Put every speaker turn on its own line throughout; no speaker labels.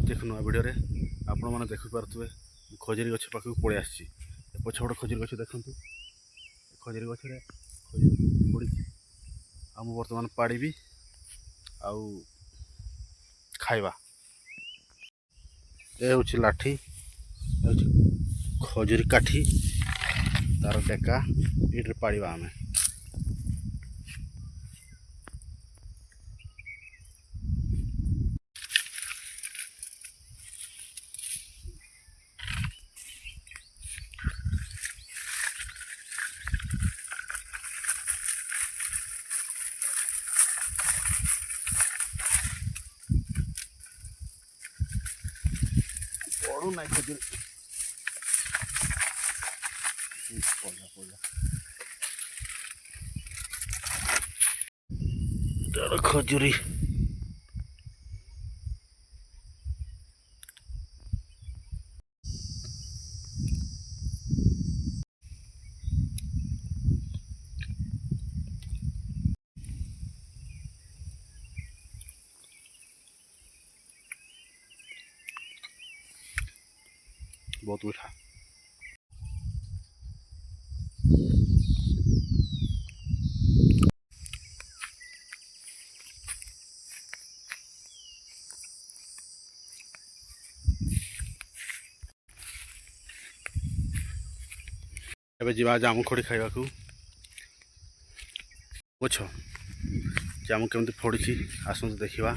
स्वागत एक नुआ भिडियो आपण मैंने देखिपे खजुरी गछ पाखक पलि आसी पछपट खजुरी गछ देखूँ खजुरी गचर पड़ी आम बर्तमान पाड़ी आउ खाइबा ए हूँ लाठी खजुरी काठी तार टेका ये पाड़ा आम पड़ू ना खजुरी खजुरी बहुत मीठा एबे जीवा जामुखोड़ी खाइबा को बुझ जामु केमती फोड़ी आसतु देखा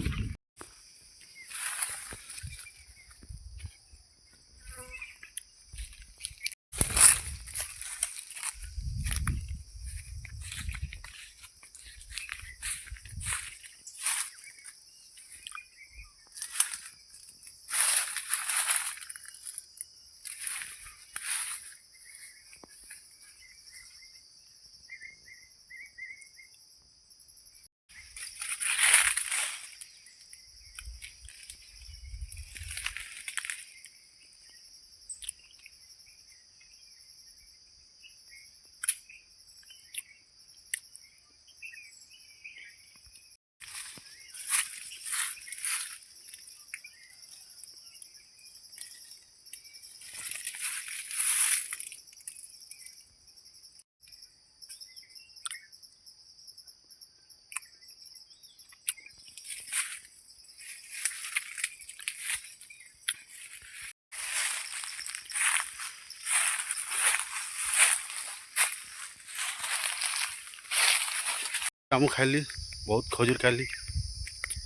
जामु खाइली बहुत खजुरी खाइली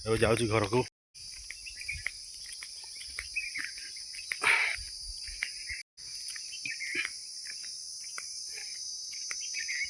अब जाऊँ घर को।